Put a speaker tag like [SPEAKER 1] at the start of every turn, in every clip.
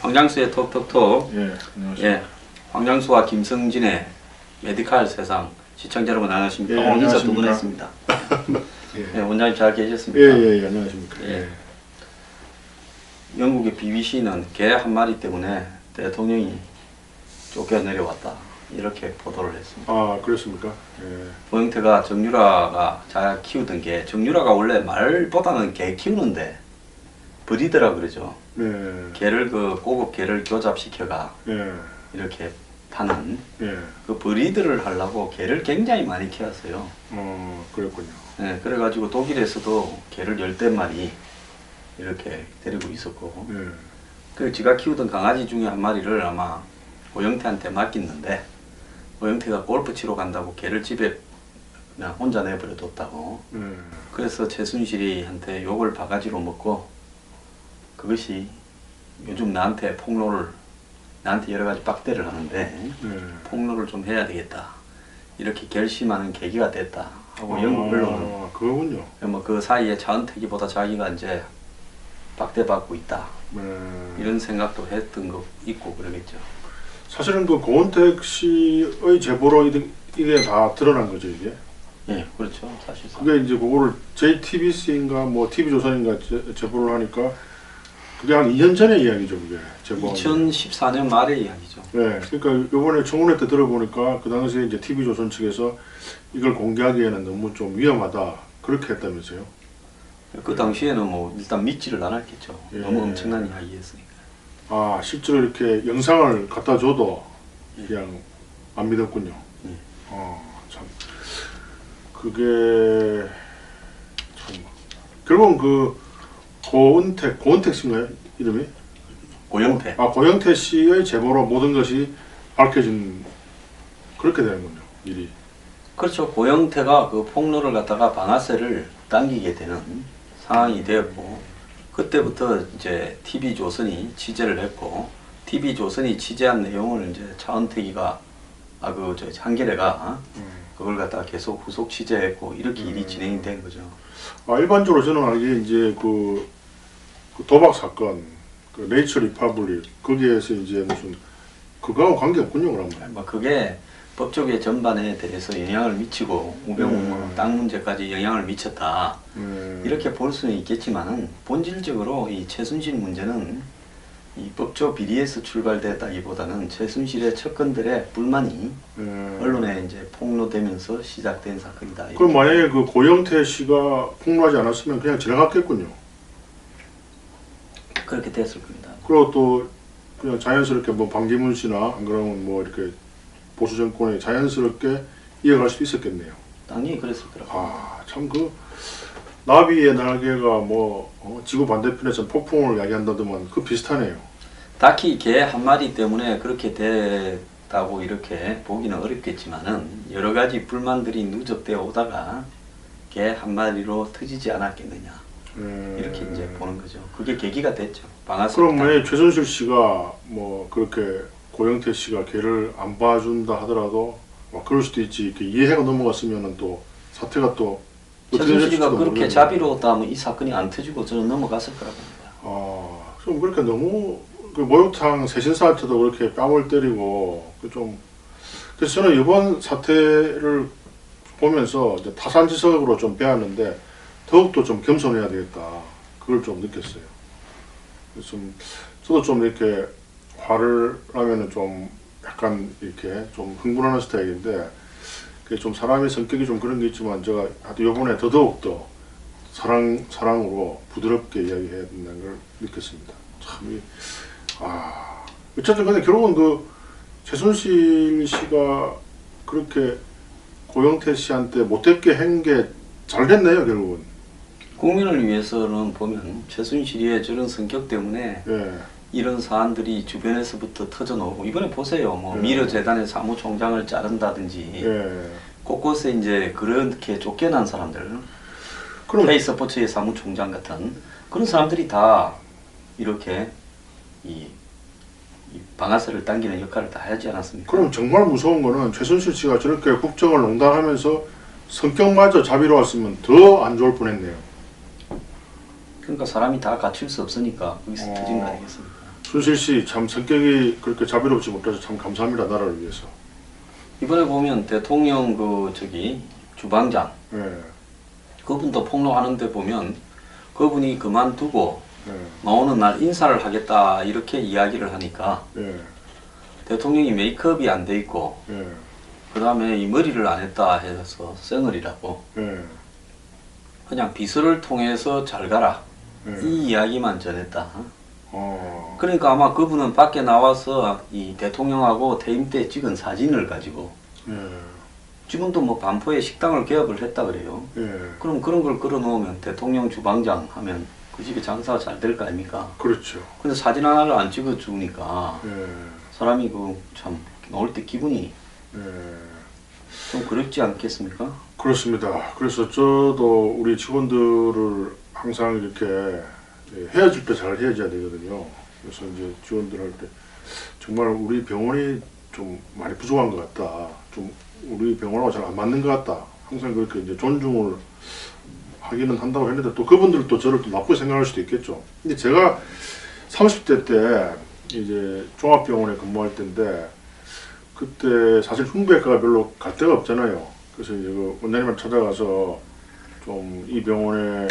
[SPEAKER 1] 황장수의 톡톡톡.
[SPEAKER 2] 예, 안녕하십니까.
[SPEAKER 1] 예, 황장수와 김성진의 메디칼 세상 시청자 여러분 안녕하십니까.
[SPEAKER 2] 예,
[SPEAKER 1] 인사 두
[SPEAKER 2] 안녕하십니까.
[SPEAKER 1] 분 했습니다.
[SPEAKER 2] 예.
[SPEAKER 1] 예, 원장님 잘 계셨습니까?
[SPEAKER 2] 예, 안녕하십니까.
[SPEAKER 1] 예. 영국의 BBC는 개 한 마리 때문에 대통령이 쫓겨 내려왔다 이렇게 보도를 했습니다.
[SPEAKER 2] 아, 그렇습니까? 예.
[SPEAKER 1] 고영태가 정유라가 잘 키우던 개, 정유라가 원래 말보다는 개 키우는데 브리드라 그러죠.
[SPEAKER 2] 네.
[SPEAKER 1] 개를 고급 개를 교잡시켜가
[SPEAKER 2] 예.
[SPEAKER 1] 이렇게 파는
[SPEAKER 2] 예.
[SPEAKER 1] 그 브리드를 하려고 개를 굉장히 많이 키웠어요.
[SPEAKER 2] 그랬군요.
[SPEAKER 1] 네, 그래가지고 독일에서도 개를 10대 마리 이렇게 데리고 있었고,
[SPEAKER 2] 예.
[SPEAKER 1] 그 지가 키우던 강아지 중에 한 마리를 아마 고영태한테 맡겼는데, 고영태가 골프 치러 간다고 개를 집에 그냥 혼자 내버려뒀다고.
[SPEAKER 2] 예.
[SPEAKER 1] 그래서 최순실이한테 욕을 바가지로 먹고, 그것이 요즘 나한테 폭로를, 나한테 여러 가지 빡대를 하는데,
[SPEAKER 2] 예.
[SPEAKER 1] 폭로를 좀 해야 되겠다. 이렇게 결심하는 계기가 됐다. 하고 영국 언론은
[SPEAKER 2] 그거군요.
[SPEAKER 1] 뭐 그 사이에 차은택이보다 자기가 이제 박대받고 있다.
[SPEAKER 2] 예.
[SPEAKER 1] 이런 생각도 했던 거 있고 그러겠죠.
[SPEAKER 2] 사실은 그 고은택 씨의 제보로 이게 다 드러난 거죠, 이게?
[SPEAKER 1] 예, 그렇죠. 사실상.
[SPEAKER 2] 그게 이제 그거를 JTBC인가 뭐 TV조선인가 제보를 하니까 그게 한 2년 전의 이야기죠, 그게. 제보.
[SPEAKER 1] 2014년 말의 이야기죠.
[SPEAKER 2] 네, 그러니까 이번에 청문회 때 들어보니까 그 당시에 이제 TV조선 측에서 이걸 공개하기에는 너무 좀 위험하다 그렇게 했다면서요?
[SPEAKER 1] 그 당시에는 뭐 일단 믿지를 않았겠죠.
[SPEAKER 2] 예.
[SPEAKER 1] 너무 엄청난 이야기였으니까.
[SPEAKER 2] 아, 실제로 이렇게 영상을 갖다 줘도 그냥 안 믿었군요.
[SPEAKER 1] 예.
[SPEAKER 2] 참. 그게 참 결국은 그 고은택 씨인가요? 이름이?
[SPEAKER 1] 고영태.
[SPEAKER 2] 고영태 씨의 제보로 모든 것이 밝혀진 그렇게 되는군요, 일이.
[SPEAKER 1] 그렇죠. 고영태가 그 폭로를 갖다가 방아쇠를 당기게 되는 상황이 되었고, 그때부터 이제 TV조선이 취재를 했고, TV조선이 취재한 내용을 이제 차은택이가 한겨레가 그걸 갖다가 계속 후속 취재했고 이렇게 일이 진행이 된 거죠.
[SPEAKER 2] 일반적으로 저는 알기에 이제 그 도박 사건, 그 네이처 리퍼블릭 거기에서 이제 무슨 그거하고 관계 없군요, 그러면.
[SPEAKER 1] 뭐 그게 법조계 전반에 대해서 영향을 미치고 우병우 땅 문제까지 영향을 미쳤다 이렇게 볼 수는 있겠지만은 본질적으로 이 최순실 문제는 이 법조 비리에서 출발됐다기보다는 최순실의 측근들의 불만이 언론에 이제 폭로되면서 시작된 사건이다.
[SPEAKER 2] 그럼 만약에 그 고영태 씨가 폭로하지 않았으면 그냥 지나갔겠군요.
[SPEAKER 1] 그렇게 됐을 겁니다.
[SPEAKER 2] 그리고 또 그냥 자연스럽게 뭐 방기문 씨나 안 그러면 뭐 이렇게 보수 정권에 자연스럽게 이어갈 수도 있었겠네요.
[SPEAKER 1] 당연히 그랬을 거라고.
[SPEAKER 2] 참 그 나비의 날개가 뭐 지구 반대편에서 폭풍을 야기한다더만 그 비슷하네요.
[SPEAKER 1] 딱히 개 한 마리 때문에 그렇게 됐다고 이렇게 보기는 어렵겠지만은 여러 가지 불만들이 누적되어 오다가 개 한 마리로 터지지 않았겠느냐 이렇게 이제 보는 거죠. 그게 계기가 됐죠. 방아쇠.
[SPEAKER 2] 그럼 왜 최순실 씨가 뭐 그렇게 고영태 씨가 걔를 안 봐준다 하더라도 그럴 수도 있지. 이렇게 이해가 넘어갔으면은 또 사태가 또
[SPEAKER 1] 최순실이가 그렇게 자비로웠다면 이 사건이 안 터지고 저는 넘어갔을 거라고 봅니다.
[SPEAKER 2] 좀 그렇게 너무 그 목욕탕 세신사한테도 그렇게 뺨을 때리고 좀 그래서 저는 이번 사태를 보면서 이제 타산지석으로 좀 배웠는데 더욱더 좀 겸손해야 되겠다. 그걸 좀 느꼈어요. 그래서 저도 좀 이렇게 화를 나면은 좀 약간 이렇게 좀 흥분하는 스타일인데 그게 좀 사람의 성격이 좀 그런 게 있지만 제가 이번에 더더욱더 사랑으로 부드럽게 이야기해야 된다는 걸 느꼈습니다. 참 어쨌든 근데 결국은 그 최순실 씨가 그렇게 고영태 씨한테 못되게 한 게 잘 됐네요, 결국은.
[SPEAKER 1] 국민을 위해서는 보면 최순실의 저런 성격 때문에 이런 사안들이 주변에서부터 터져나오고 이번에 보세요. 뭐 미르재단의 사무총장을 자른다든지 곳곳에 이제 그렇게 쫓겨난 사람들 페이스포츠의 사무총장 같은 그런 사람들이 다 이렇게 이 방아쇠를 당기는 역할을 다 하지 않았습니까?
[SPEAKER 2] 그럼 정말 무서운 거는 최순실 씨가 저렇게 국정을 농단하면서 성격마저 자비로웠으면 더 안 좋을 뻔했네요.
[SPEAKER 1] 그러니까 사람이 다 갖출 수 없으니까 거기서 터진 거 아니겠습니까?
[SPEAKER 2] 순실 씨 참 성격이 그렇게 자비롭지 못해서 참 감사합니다. 나라를 위해서.
[SPEAKER 1] 이번에 보면 대통령 주방장
[SPEAKER 2] 예.
[SPEAKER 1] 그분도 폭로하는데 보면 그분이 그만두고
[SPEAKER 2] 예.
[SPEAKER 1] 나오는 날 인사를 하겠다 이렇게 이야기를 하니까
[SPEAKER 2] 예.
[SPEAKER 1] 대통령이 메이크업이 안 돼 있고
[SPEAKER 2] 예.
[SPEAKER 1] 그 다음에 이 머리를 안 했다 해서 쌩얼이라고
[SPEAKER 2] 예.
[SPEAKER 1] 그냥 비서를 통해서 잘 가라
[SPEAKER 2] 예.
[SPEAKER 1] 이 이야기만 전했다.
[SPEAKER 2] 그러니까
[SPEAKER 1] 아마 그분은 밖에 나와서 이 대통령하고 퇴임 때 찍은 사진을 가지고
[SPEAKER 2] 예.
[SPEAKER 1] 지금도 뭐 반포에 식당을 개업을 했다 그래요.
[SPEAKER 2] 예.
[SPEAKER 1] 그럼 그런 걸 끌어놓으면 대통령 주방장 하면 그 집에 장사가 잘 될 거 아닙니까?
[SPEAKER 2] 그렇죠.
[SPEAKER 1] 근데 사진 하나를 안 찍어주니까
[SPEAKER 2] 예.
[SPEAKER 3] 사람이
[SPEAKER 1] 참 나올 때 기분이
[SPEAKER 2] 예.
[SPEAKER 1] 좀 그립지 않겠습니까?
[SPEAKER 2] 그렇습니다. 그래서 저도 우리 직원들을 항상 이렇게 헤어질 때 잘 헤어져야 되거든요. 그래서 이제 직원들 할 때 정말 우리 병원이 좀 많이 부족한 것 같다. 좀 우리 병원하고 잘 안 맞는 것 같다. 항상 그렇게 이제 존중을 하기는 한다고 했는데 또 그분들도 저를 또 나쁘게 생각할 수도 있겠죠. 근데 제가 30대 때 이제 종합병원에 근무할 때인데 그때 사실 흉부외과가 별로 갈 데가 없잖아요. 그래서 이제 그 원장님을 찾아가서 좀 이 병원에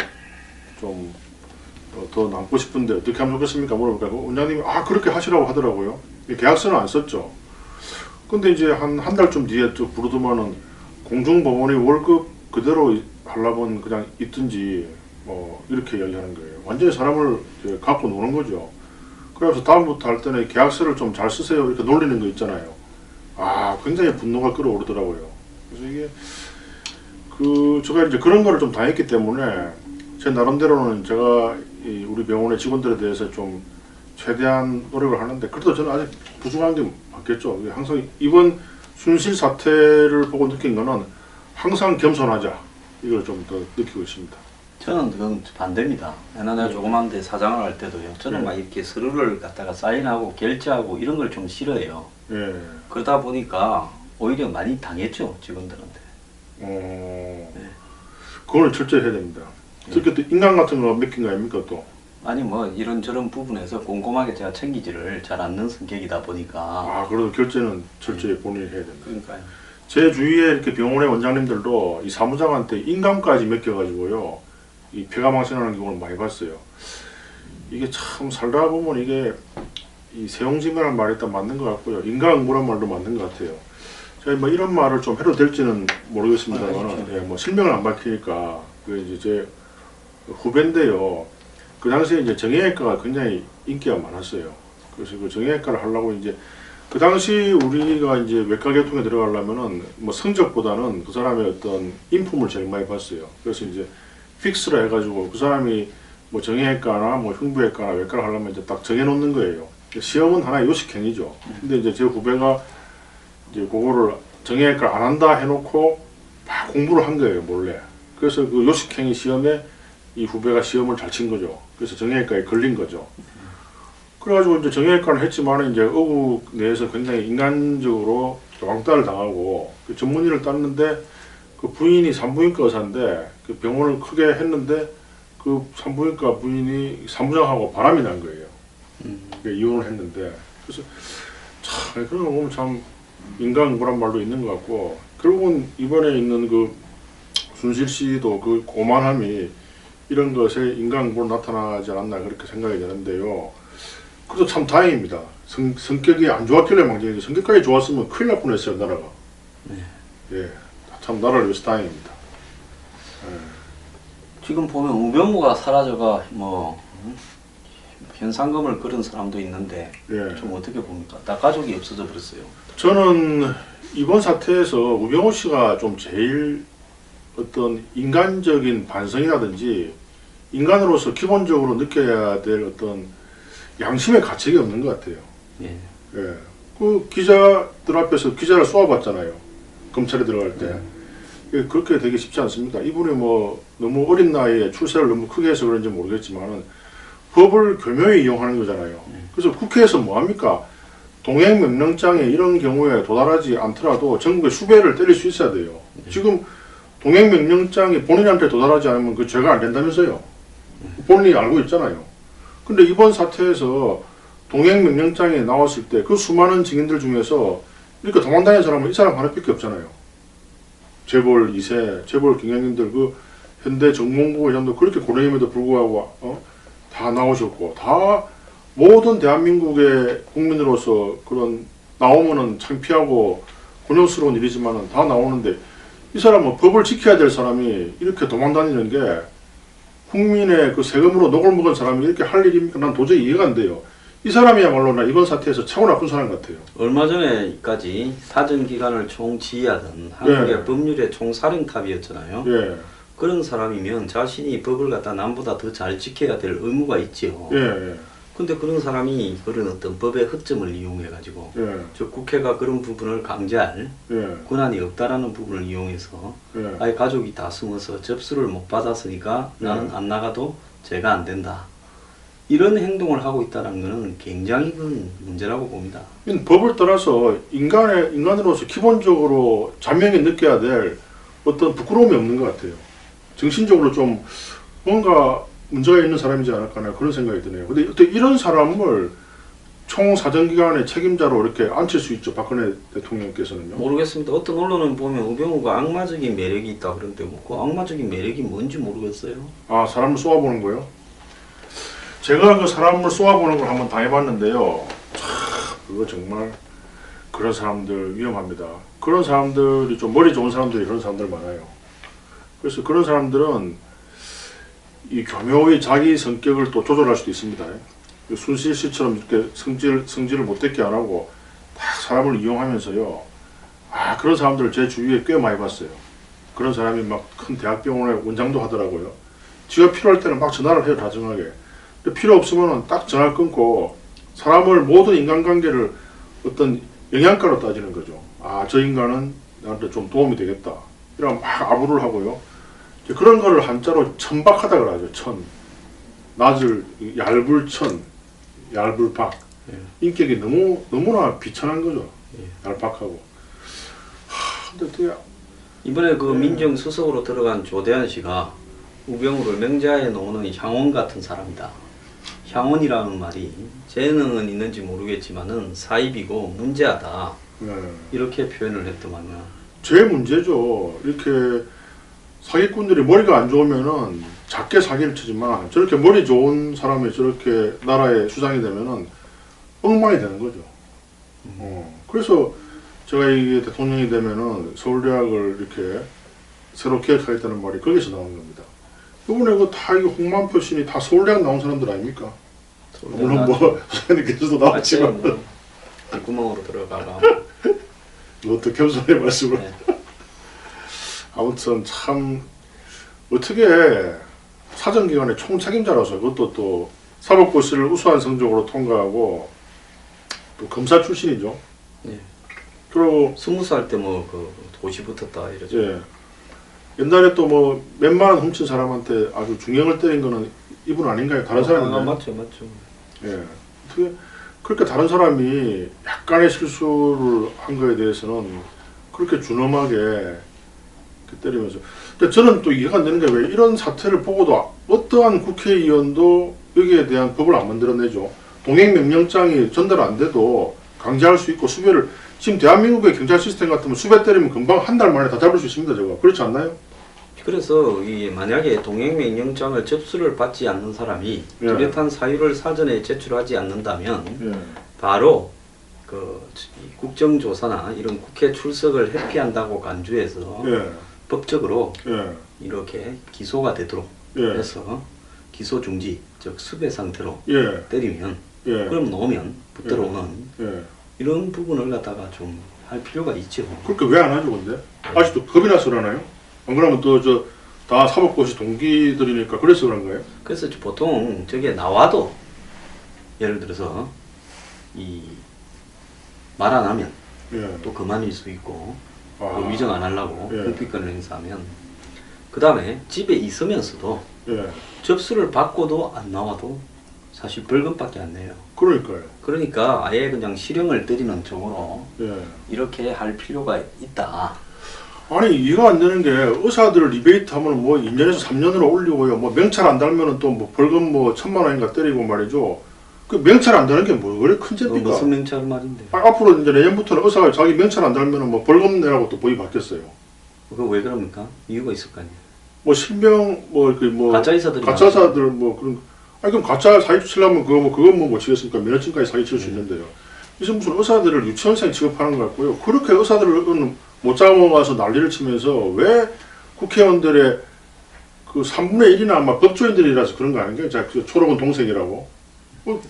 [SPEAKER 2] 좀 더 남고 싶은데 어떻게 하면 좋겠습니까? 물어볼까? 원장님이 그렇게 하시라고 하더라고요. 계약서는 안 썼죠. 근데 이제 한 달쯤 뒤에 또 부르더만은 공중보건의 월급 그대로 하려면 그냥 있든지 뭐 이렇게 이야기하는 거예요. 완전히 사람을 이제 갖고 노는 거죠. 그래서 다음부터 할 때는 계약서를 좀 잘 쓰세요 이렇게 놀리는 거 있잖아요. 굉장히 분노가 끓어오르더라고요. 그래서 이게 제가 이제 그런 거를 좀 당했기 때문에 제 나름대로는 제가 우리 병원의 직원들에 대해서 좀 최대한 노력을 하는데 그래도 저는 아직 부족한 게 많겠죠. 항상 이번 순실 사태를 보고 느낀 거는 항상 겸손하자 이걸 좀 더 느끼고 있습니다.
[SPEAKER 1] 저는 그건 반대입니다. 내가 조그만데 사장을 할 때도요. 저는 막 이렇게 서류를 갖다가 사인하고 결제하고 이런 걸 좀 싫어해요.
[SPEAKER 2] 예.
[SPEAKER 1] 그러다 보니까 오히려 많이 당했죠, 직원들한테.
[SPEAKER 2] 그걸 철저히 해야 됩니다. 특히 또 인간 같은 거 맡긴 거 아닙니까 또?
[SPEAKER 1] 아니 뭐 이런저런 부분에서 꼼꼼하게 제가 챙기지를 잘 않는 성격이다 보니까.
[SPEAKER 2] 그래도 결제는 철저히 본인이 해야 됩니다.
[SPEAKER 1] 그러니까요.
[SPEAKER 2] 제 주위에 이렇게 병원의 원장님들도 이 사무장한테 인감까지 맡겨가지고요. 이 폐가망신하는 경우를 많이 봤어요. 이게 참 살다 보면 이게 이 세용지매라는 말이 일단 맞는 것 같고요. 인과응보란 말도 맞는 것 같아요. 제가 뭐 이런 말을 좀 해도 될지는 모르겠습니다만, 뭐 실명을 안 밝히니까 그 이제 제 후배인데요. 그 당시에 이제 정형외과가 굉장히 인기가 많았어요. 그래서 그 정형외과를 하려고 이제 그 당시 우리가 이제 외과 계통에 들어가려면은 뭐 성적보다는 그 사람의 어떤 인품을 제일 많이 봤어요. 그래서 이제 픽스로 해가지고 그 사람이 뭐 정형외과나 뭐 흉부외과나 외과를 하려면 이제 딱 정해놓는 거예요. 시험은 하나의 요식행위죠. 근데 이제 제 후배가 이제 그거를 정형외과를 안 한다 해놓고 막 공부를 한 거예요, 몰래. 그래서 그 요식행위 시험에 이 후배가 시험을 잘 친 거죠. 그래서 정형외과에 걸린 거죠. 그래가지고 이제 정형외과를 했지만 이제 의국 내에서 굉장히 인간적으로 왕따를 당하고 그 전문의를 땄는데 그 부인이 산부인과 의사인데 그 병원을 크게 했는데 그 산부인과 부인이 사무장하고 바람이 난 거예요. 이혼을 했는데 그래서 참 그런 거 보면 참 인간응보란 말도 있는 것 같고 결국은 이번에 있는 그 순실 씨도 그 오만함이 이런 것에 인간응보로 나타나지 않았나 그렇게 생각이 되는데요. 그래도 참 다행입니다. 성격이 안 좋았길래 망정이지 성격까지 좋았으면 큰일 날 뻔했어요 나라가. 예, 참 나라를 위해서 다행입니다.
[SPEAKER 1] 지금 보면 우병우가 사라져가 현상금을 끌은 사람도 있는데 좀 어떻게 봅니까? 다 가족이 없어져 버렸어요.
[SPEAKER 2] 저는 이번 사태에서 우병우 씨가 좀 제일 어떤 인간적인 반성이라든지 인간으로서 기본적으로 느껴야 될 어떤 양심의 가책이 없는 것 같아요.
[SPEAKER 1] 예.
[SPEAKER 2] 그 기자들 앞에서 기자를 쏘아봤잖아요. 검찰에 들어갈 때. 그렇게 되기 쉽지 않습니다. 이분이 뭐 너무 어린 나이에 출세를 너무 크게 해서 그런지 모르겠지만은 법을 교묘히 이용하는 거잖아요. 그래서 국회에서 뭐 합니까? 동행명령장에 이런 경우에 도달하지 않더라도 전국에 수배를 때릴 수 있어야 돼요. 지금 동행명령장이 본인한테 도달하지 않으면 그 죄가 안 된다면서요. 본인이 알고 있잖아요. 근데 이번 사태에서 동행명령장이 나왔을 때 그 수많은 증인들 중에서 이렇게 도망다니는 사람은 이 사람 하나밖에 없잖아요. 재벌 2세, 재벌 경영인들 그 현대 정몽구 회장도 그렇게 고령임에도 불구하고 다 나오셨고 다 모든 대한민국의 국민으로서 그런 나오면은 창피하고 곤욕스러운 일이지만은 다 나오는데 이 사람은 법을 지켜야 될 사람이 이렇게 도망다니는 게 국민의 그 세금으로 녹을 먹은 사람이 이렇게 할 일입니까? 난 도저히 이해가 안 돼요. 이 사람이야말로 나 이번 사태에서 최고 나쁜 사람 같아요.
[SPEAKER 1] 얼마 전에까지 사정기관을 총지휘하던 한국의 법률의 총사령탑이었잖아요.
[SPEAKER 2] 예.
[SPEAKER 1] 그런 사람이면 자신이 법을 갖다 남보다 더 잘 지켜야 될 의무가 있지요.
[SPEAKER 2] 예.
[SPEAKER 1] 근데 그런 사람이 그런 어떤 법의 허점을 이용해가지고
[SPEAKER 2] 예.
[SPEAKER 1] 저 국회가 그런 부분을 강제할
[SPEAKER 2] 예.
[SPEAKER 1] 권한이 없다라는 부분을 이용해서
[SPEAKER 2] 예.
[SPEAKER 1] 아예 가족이 다 숨어서 접수를 못 받았으니까 나는 안 나가도 죄가 안 된다. 이런 행동을 하고 있다는 것은 굉장히 큰 문제라고 봅니다.
[SPEAKER 2] 법을 따라서 인간으로서 기본적으로 자명히 느껴야 될 어떤 부끄러움이 없는 것 같아요. 정신적으로 좀 뭔가 문제가 있는 사람이지 않을까 그런 생각이 드네요. 근데 어떻게 이런 사람을 총사정기관의 책임자로 이렇게 앉힐 수 있죠, 박근혜 대통령께서는요?
[SPEAKER 1] 모르겠습니다. 어떤 언론은 보면 우병우가 악마적인 매력이 있다 그런데 뭐 그 악마적인 매력이 뭔지 모르겠어요.
[SPEAKER 2] 아, 사람을 쏘아보는 거요? 제가 그 사람을 쏘아보는 걸 한번 당해봤는데요. 참, 그거 정말 그런 사람들 위험합니다. 그런 사람들이 좀 머리 좋은 사람들이 그런 사람들 많아요. 그래서 그런 사람들은 이 교묘히 자기 성격을 또 조절할 수도 있습니다. 순실 씨처럼 이렇게 성질을 못되게 안 하고 딱 사람을 이용하면서요. 아, 그런 사람들을 제 주위에 꽤 많이 봤어요. 그런 사람이 막 큰 대학병원에 원장도 하더라고요. 지가 필요할 때는 막 전화를 해요, 다정하게. 근데 필요 없으면 딱 전화를 끊고 사람을 모든 인간관계를 어떤 영양가로 따지는 거죠. 아, 저 인간은 나한테 좀 도움이 되겠다. 이러면 막 아부를 하고요. 그런 거를 한자로 천박하다 그러죠. 천. 낯을 얇을 천, 얇을 박. 인격이 너무나 비천한 거죠. 얄팍하고. 근데 어떻게
[SPEAKER 1] 이번에 그 민정수석으로 들어간 조대한 씨가 우병우를 명자에 놓는 향원 같은 사람이다. 향원이라는 말이 재능은 있는지 모르겠지만은 사입이고 문제하다. 이렇게 표현을 했더만요.
[SPEAKER 2] 제 문제죠. 이렇게 사기꾼들이 머리가 안 좋으면은 작게 사기를 치지만 저렇게 머리 좋은 사람이 저렇게 나라의 수장이 되면은 엉망이 되는 거죠. 그래서 제가 이게 대통령이 되면은 서울대학을 이렇게 새로 기획하겠다는 말이 거기서 나오는 겁니다. 이번에 그 다 이거 홍만표 신이 다 서울대학 나온 사람들 아닙니까? 물론 뭐 소장님께서도 나왔지만
[SPEAKER 1] 구멍으로 들어가가
[SPEAKER 2] 어떻게 겸손의 말씀을.
[SPEAKER 1] 네.
[SPEAKER 2] 아무튼 참 어떻게 사정기관의 총책임자로서 그것도 또 사법고시를 우수한 성적으로 통과하고 또 검사 출신이죠.
[SPEAKER 1] 네.
[SPEAKER 2] 그리고
[SPEAKER 1] 20살 때 뭐 그 도시 붙었다 이러죠.
[SPEAKER 2] 예. 옛날에 또 뭐 몇만 원 훔친 사람한테 아주 중형을 때린 거는 이분 아닌가요? 다른 사람인가요?
[SPEAKER 1] 맞죠.
[SPEAKER 2] 예. 어떻게 그렇게 다른 사람이 약간의 실수를 한 거에 대해서는 그렇게 준엄하게 때리면서. 근데 저는 또 이해가 안 되는 게 왜 이런 사태를 보고도 어떠한 국회의원도 여기에 대한 법을 안 만들어내죠. 동행명령장이 전달 안 돼도 강제할 수 있고 수배를 지금 대한민국의 경찰 시스템 같으면 수배 때리면 금방 한 달 만에 다 잡을 수 있습니다. 저거 그렇지 않나요?
[SPEAKER 1] 그래서 이 만약에 동행명령장을 접수를 받지 않는 사람이 뚜렷한 사유를 사전에 제출하지 않는다면 바로 그 국정조사나 이런 국회 출석을 회피한다고 간주해서 법적으로 이렇게 기소가 되도록 해서 기소 중지, 즉 수배 상태로 때리면 그럼 놓으면 붙들어 오는 이런 부분을 갖다가 좀 할 필요가 있죠.
[SPEAKER 2] 그렇게 왜 안 하죠, 근데? 아직도 겁이 나서 그러나요? 안 그러면 또 다 사법고시 동기들이니까 그래서 그런 거예요?
[SPEAKER 1] 그래서 보통 저게 나와도 예를 들어서 이 말 안 하면 또 그만일 수 있고 또 위정 안 하려고 공피권을 행사하면 그 다음에 집에 있으면서도 접수를 받고도 안 나와도 사실 벌금밖에 안 내요.
[SPEAKER 2] 그러니까요.
[SPEAKER 1] 그러니까 아예 그냥 실형을 때리는 쪽으로 이렇게 할 필요가 있다.
[SPEAKER 2] 아니 이해가 안 되는 게 의사들을 리베이트 하면 뭐 2년에서 3년으로 올리고요. 뭐 명찰 안 달면은 또 뭐 벌금 뭐 1,000만 원인가 때리고 말이죠. 그 명찰 안 다는 게 뭐 그래 큰 죄입니까?
[SPEAKER 1] 무슨 명찰 말인데?
[SPEAKER 2] 앞으로 이제 내년부터는 의사가 자기 명찰 안 달면은 뭐 벌금 내라고 또 법이 바뀌었어요.
[SPEAKER 1] 그거 왜 그럽니까? 이유가 있을 거 아니에요.
[SPEAKER 2] 뭐 실명 뭐
[SPEAKER 1] 가짜 의사들이
[SPEAKER 2] 가짜 의사들 뭐 그런 아니 그럼 가짜 사기 치려면 그건 뭐 못 치겠습니까? 면허증까지 사기 칠 수 있는데요. 이제 무슨 의사들을 유치원생 취급하는 것 같고요. 그렇게 의사들은 못 잡아와서 난리를 치면서 왜 국회의원들의 그 3분의 1이나 아마 법조인들이라서 그런 거 아닌가요? 자, 그 초록은 동생이라고.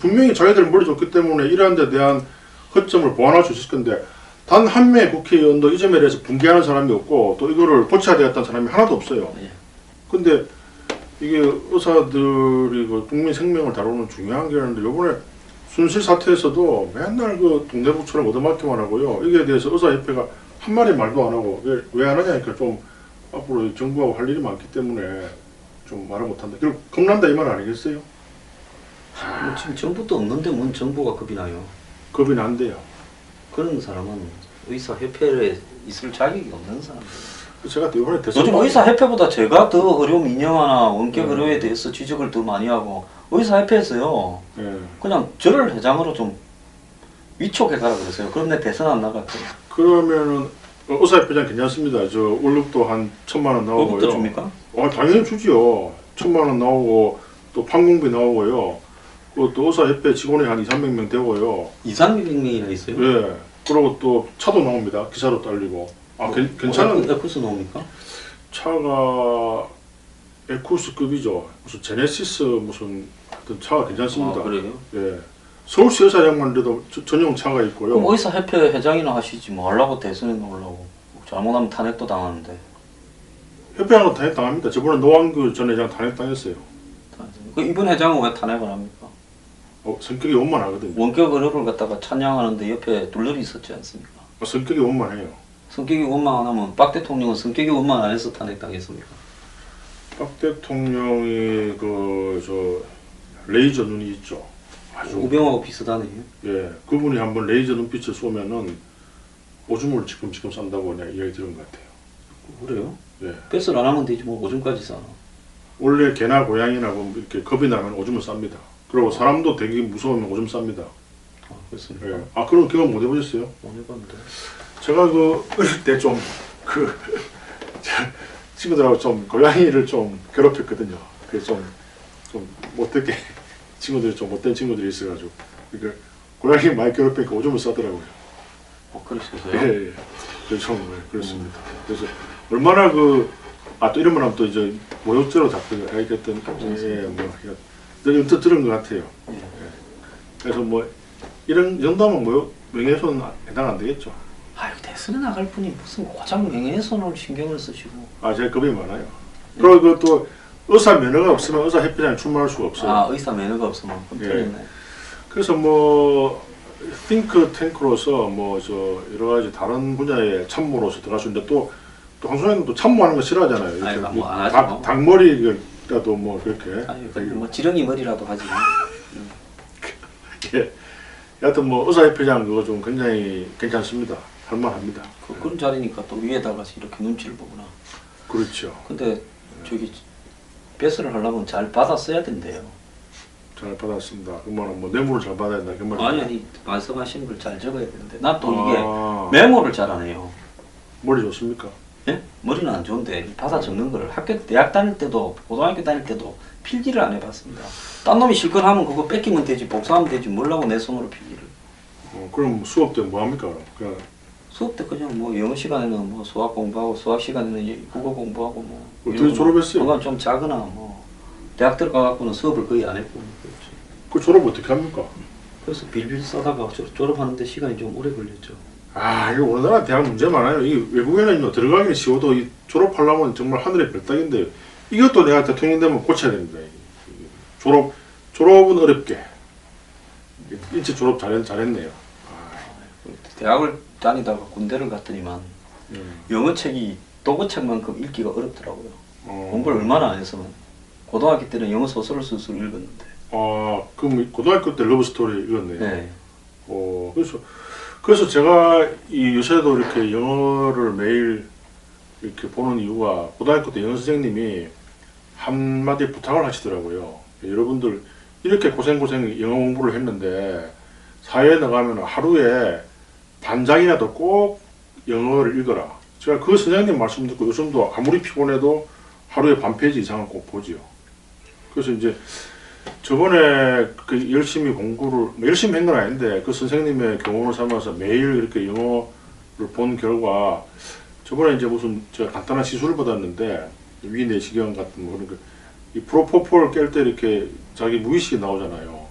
[SPEAKER 2] 분명히 자기들 머리 좋기 때문에 이러한 데 대한 허점을 보완할 수 있을 건데 단 한 명의 국회의원도 이 점에 대해서 분개하는 사람이 없고 또 이거를 고쳐야 되겠다는 사람이 하나도 없어요. 근데 이게 의사들이 그 국민 생명을 다루는 중요한 게 있는데 요번에 순실 사태에서도 맨날 그 동대북처럼 얻어맞기만 하고요. 이게 대해서 의사협회가 한마디 말도 안 하고 왜 안 하냐니까 좀 앞으로 정부하고 할 일이 많기 때문에 좀 말을 못한다. 결국 겁난다 이 말 아니겠어요?
[SPEAKER 1] 뭐 지금 정부도 없는데 뭔 정부가 겁이 나요.
[SPEAKER 2] 겁이 난대요.
[SPEAKER 1] 그런 사람은 의사협회에 있을 자격이 없는 사람들.
[SPEAKER 2] 제가 또 이번에 대선
[SPEAKER 1] 요즘 의사협회보다 제가 더 의료 민영화나 원격 의료에 대해서 지적을 더 많이 하고 의사협회에서요. 그냥 저를 회장으로 좀 위촉해가라 그러세요. 그럼 내 대선 안 나갈게요.
[SPEAKER 2] 그러면은 의사협회장 괜찮습니다. 저 월급도 한 1,000만 원 나오고요.
[SPEAKER 1] 월급도 줍니까?
[SPEAKER 2] 당연히 주지요. 1,000만 원 나오고 또 판공비 나오고요. 또 의사협회 직원이 한 200~300명 되고요.
[SPEAKER 1] 200~300명이나 있어요?
[SPEAKER 2] 예. 그리고 또 차도 나옵니다. 기사로 딸리고. 괜찮은
[SPEAKER 1] 에쿠스 나옵니까?
[SPEAKER 2] 차가 에쿠스급이죠. 무슨 제네시스 무슨 어떤 차가 괜찮습니다.
[SPEAKER 1] 그래요?
[SPEAKER 2] 예. 서울시 의사장관들도 전용 차가 있고요.
[SPEAKER 1] 그럼 의사협회 회장이나 하시지 뭐 하려고 대선에 나오려고. 잘못하면 탄핵도 당하는데.
[SPEAKER 2] 협회하고 탄핵 당합니다. 저번에 노한규 전 회장 탄핵 당했어요.
[SPEAKER 1] 그 이번 회장은 왜 탄핵을 합니까?
[SPEAKER 2] 성격이 원만하거든요.
[SPEAKER 1] 원격 의료를 갖다가 찬양하는데 옆에 둘러리 있었지 않습니까?
[SPEAKER 2] 성격이 원만해요.
[SPEAKER 1] 성격이 원만 안 하면 박 대통령은 성격이 원만 안 해서 탄핵당했습니까?
[SPEAKER 2] 박 대통령이 레이저 눈이 있죠. 아주
[SPEAKER 1] 우병우하고 비슷하네요.
[SPEAKER 2] 예, 그분이 한번 레이저 눈빛을 쏘면은 오줌을 지금 싼다고 내가 이야기 들은 것 같아요.
[SPEAKER 1] 그래요?
[SPEAKER 2] 예.
[SPEAKER 1] 뱃을 안 하면 되지 뭐 오줌까지 싸나.
[SPEAKER 2] 원래 개나 고양이나 뭐 이렇게 겁이 나면 오줌을 쌉니다. 그리고 사람도 되게 무서우면 오줌 쌉니다.
[SPEAKER 1] 그렇습니까?
[SPEAKER 2] 예. 그런 경험 못 해보셨어요?
[SPEAKER 1] 못 해봤는데.
[SPEAKER 2] 제가 어릴 때 좀 친구들하고 좀 고양이를 좀 괴롭혔거든요. 그래서 좀 못되게 친구들이 좀 못된 친구들이 있어가지고 그러니까 고양이 많이 괴롭히니까 오줌을 싸더라고요.
[SPEAKER 1] 그러셨어요?
[SPEAKER 2] 예. 그래서 좀 그렇습니다. 그래서 얼마나 또 이런 말 하면 또 이제 모욕죄로 잡혀가 알겠던 늘 들은 것 같아요. 예. 그래서 뭐 이런 정도면 명예훼손 해당 안 되겠죠.
[SPEAKER 1] 아유 대선에 나갈 분이 무슨 고장 명예훼손을 신경을 쓰시고.
[SPEAKER 2] 제가 겁이 많아요. 그리고 또 의사 면허가 없으면 의사협회장에 출마할 수가 없어요.
[SPEAKER 1] 의사 면허가 없으면
[SPEAKER 2] 예.
[SPEAKER 1] 틀렸네.
[SPEAKER 2] 그래서 띵크탱크로서 여러 가지 다른 분야의 참모로서 들어갈 수 있는데 또 황소장님 또 참모하는 거 싫어하잖아요.
[SPEAKER 1] 아니 뭐 안 하지 뭐.
[SPEAKER 2] 닭머리라도 그렇게.
[SPEAKER 1] 아니 뭐 지렁이 머리라도 하지.
[SPEAKER 2] 예. 여하튼 의사협회장 그거 좀 굉장히 괜찮습니다. 할만합니다.
[SPEAKER 1] 그런 자리니까 또 위에다가 이렇게 눈치를 보구나.
[SPEAKER 2] 그렇죠.
[SPEAKER 1] 근데 배설을 하려면 잘 받아 써야 된대요.
[SPEAKER 2] 잘 받았습니다. 그러면 뇌물을 잘 받아야 된다. 그 말이죠.
[SPEAKER 1] 아니 말씀하시는 걸 잘 적어야 되는데 나 또 이게 메모를 잘 안 해요.
[SPEAKER 2] 머리 좋습니까?
[SPEAKER 1] 예? 머리는 안 좋은데 받아 적는 거를 대학 다닐 때도 고등학교 다닐 때도 필기를 안 해봤습니다. 딴 놈이 실컷 하면 그거 뺏기면 되지 복사하면 되지 뭘라고 내 손으로 필기를.
[SPEAKER 2] 그럼 수업 때 뭐 합니까? 그냥
[SPEAKER 1] 수업 때 그냥 영어 시간에는 수학 공부하고 수학 시간에는 국어 공부하고
[SPEAKER 2] 어떻게 졸업했어요?
[SPEAKER 1] 그건 좀 작으나 대학 들어가갖고는 수업을 거의 안 했고 그렇죠.
[SPEAKER 2] 그 졸업 어떻게 합니까?
[SPEAKER 1] 그래서 빌빌 싸다가 졸업하는데 시간이 좀 오래 걸렸죠.
[SPEAKER 2] 이거 우리나라 대학 문제 많아요. 이 외국에는요 들어가기는 쉬워도 졸업하려면 정말 하늘의 별따기인데 이것도 내가 대통령 되면 고쳐야 됩니다. 졸업은 어렵게. 일찍 졸업 잘했네요.
[SPEAKER 1] 대학을 다니다가 군대를 갔더니만 영어 책이 도구책만큼 읽기가 어렵더라고요. 공부를 얼마나 안 했으면 고등학교 때는 영어 소설을 스스로 읽었는데.
[SPEAKER 2] 그럼 고등학교 때 러브스토리 읽었네요.
[SPEAKER 1] 네.
[SPEAKER 2] 그래서 제가 요새도 이렇게 영어를 매일 이렇게 보는 이유가 고등학교 때 영어 선생님이 한마디 부탁을 하시더라고요. 여러분들 이렇게 고생고생 영어 공부를 했는데 사회에 나가면 하루에 반장이라도 꼭 영어를 읽어라. 제가 그 선생님 말씀 듣고 요즘도 아무리 피곤해도 하루에 반 페이지 이상은 꼭 보지요. 그래서 이제 저번에 그 열심히 공부를 열심히 한 건 아닌데 그 선생님의 교훈을 삼아서 매일 이렇게 영어를 본 결과 저번에 이제 무슨 제가 간단한 시술을 받았는데 위내시경 같은 뭐 그런 이 프로포폴 깰 때 이렇게 자기 무의식이 나오잖아요.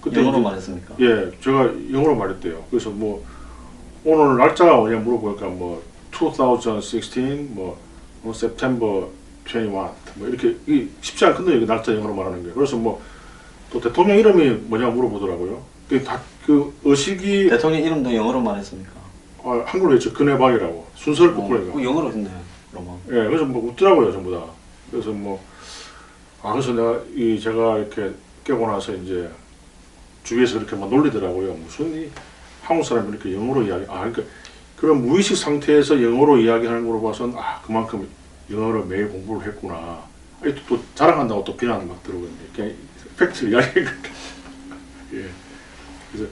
[SPEAKER 2] 그때
[SPEAKER 1] 영어로
[SPEAKER 2] 이제
[SPEAKER 1] 말했습니까?
[SPEAKER 2] 예, 제가 영어로 말했대요. 그래서 뭐 오늘 날짜가 뭐냐 물어보니까 뭐 2016, 뭐 September 21, 뭐 이렇게 이 쉽지 않거든요. 날짜 영어로 말하는 게. 그래서 뭐 또 대통령 이름이 뭐냐 물어보더라고요. 그 의식이
[SPEAKER 1] 대통령 이름도 영어로 말했습니까?
[SPEAKER 2] 한글로 했죠. 근해박이라고 순서를 거꾸로 해가.
[SPEAKER 1] 영어로 했네. 그러면.
[SPEAKER 2] 예, 그래서 뭐 웃더라고요 전부 다. 그래서 뭐 그래서 제가 이렇게 깨고 나서 이제 주위에서 이렇게 막 놀리더라고요. 무슨 이 한국 사람이 이렇게 영어로 그러니까 그런 무의식 상태에서 영어로 이야기하는 걸로 봐서는 그만큼 영어를 매일 공부를 했구나. 또 자랑한다고 또 비난을 막 들어오거든요. 이렇게 팩트를 이야기하니까. 예. 그래서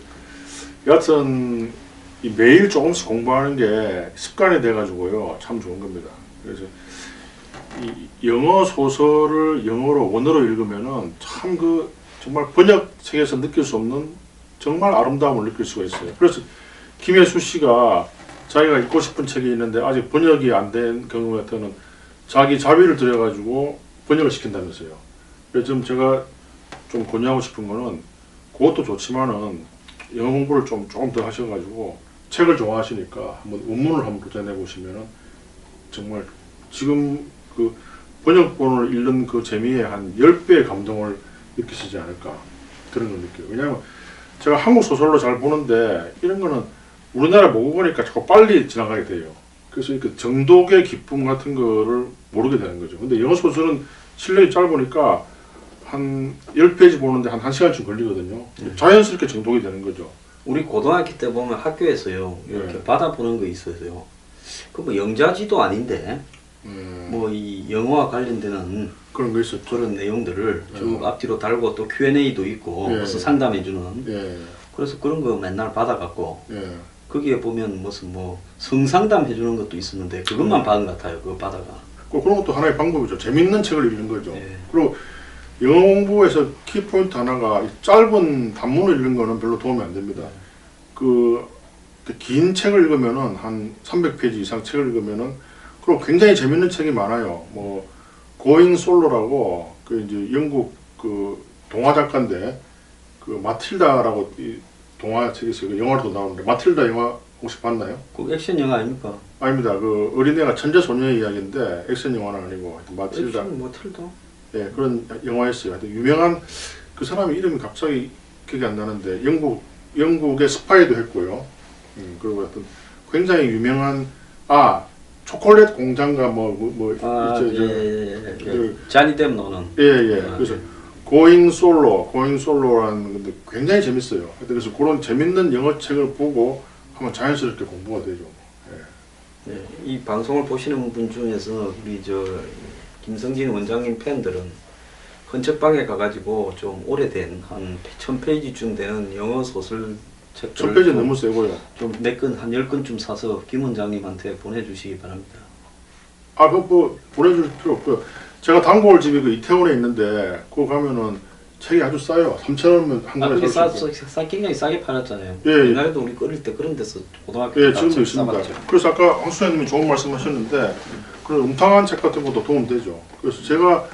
[SPEAKER 2] 여하튼 이 매일 조금씩 공부하는 게 습관이 돼가지고요. 참 좋은 겁니다. 그래서 이 영어 소설을 영어로 원어로 읽으면은 참 정말 번역책에서 느낄 수 없는 정말 아름다움을 느낄 수가 있어요. 그래서 김혜수 씨가 자기가 읽고 싶은 책이 있는데 아직 번역이 안 된 경우 같으면 자기 자비를 들여가지고 번역을 시킨다면서요. 그래서 좀 제가 좀 권유하고 싶은 거는 그것도 좋지만은 영어 공부를 조금 더 하셔가지고 책을 좋아하시니까 한번 원문을 한번 도전해 보시면은 정말 지금 그 번역본을 읽는 그 재미에 한 10배의 감동을 느끼시지 않을까 그런 걸 느껴요. 왜냐하면 제가 한국 소설로 잘 보는데 이런 거는 우리나라 모국어니까 자꾸 빨리 지나가게 돼요. 그래서 이렇게 정독의 기쁨 같은 거를 모르게 되는 거죠. 근데 영어 소설은 실력이 짧으니까 한 10페이지 보는데 한 1시간쯤 걸리거든요. 자연스럽게 정독이 되는 거죠.
[SPEAKER 1] 우리 고등학교 때 보면 학교에서요 이렇게 받아보는 거 있어서요. 그 뭐 영자지도 아닌데 뭐 이 영어와 관련되는
[SPEAKER 2] 그런 거 있었죠.
[SPEAKER 1] 그런 내용들을 쭉 앞뒤로 달고 또 Q&A도 있고 무슨 상담해주는 그래서 그런 거 맨날 받아갖고 거기에 보면 무슨 뭐 성상담 해주는 것도 있었는데 그것만 받은 것 같아요. 그거 받아가.
[SPEAKER 2] 그런 것도 하나의 방법이죠. 재밌는 책을 읽는 거죠. 그리고 영어 공부에서 키포인트 하나가 짧은 단문을 읽는 거는 별로 도움이 안 됩니다. 긴 책을 읽으면은 한 300페이지 이상 책을 읽으면은 그리고 굉장히 재밌는 책이 많아요. 뭐 Going Solo라고 그 이제 영국 그 동화 작가인데 그 마틸다라고 이 동화 책이 있어요. 영화로도 나오는데 마틸다 영화 혹시 봤나요?
[SPEAKER 1] 그 액션 영화 아닙니까?
[SPEAKER 2] 아닙니다. 그 어린애가 천재 소녀의 이야기인데 액션 영화는 아니고 마틸다.
[SPEAKER 1] 액션 마틸다.
[SPEAKER 2] 예, 그런 영화였어요. 하여튼 유명한 그 사람의 이름이 갑자기 기억이 안 나는데 영국의 스파이도 했고요. 그리고 하여튼 굉장히 유명한 초콜릿 공장가
[SPEAKER 1] 자니 뎁 노는.
[SPEAKER 2] 그래서 Going Solo라는 건데 굉장히 재밌어요. 하여튼 그래서 그런 재밌는 영어 책을 보고 하면 자연스럽게 공부가 되죠.
[SPEAKER 1] 이 방송을 보시는 분 중에서 우리 김성진 원장님 팬들은 헌책방에 가가지고 좀 오래된 한 1000페이지쯤 되는 영어 소설 책들을
[SPEAKER 2] 1000페이지 너무 세고요.
[SPEAKER 1] 좀 몇 건, 한 10건쯤 사서 김 원장님한테 보내주시기 바랍니다.
[SPEAKER 2] 그거 뭐 보내줄 필요 없고요. 제가 단골 집이 그 이태원에 있는데 그거 가면은 책이 아주 싸요. 3,000원이면 한 권에 살 수 있어요.
[SPEAKER 1] 굉장히 싸게 팔았잖아요.
[SPEAKER 2] 예.
[SPEAKER 1] 옛날에도 우리 어릴 때 그런 데서 고등학교 때
[SPEAKER 2] 지금도 있습니다.
[SPEAKER 1] 싸봤죠.
[SPEAKER 2] 그래서 아까 황 수장님이 좋은 말씀하셨는데 그런 음탕한 책 같은 것도 도움되죠. 그래서 제가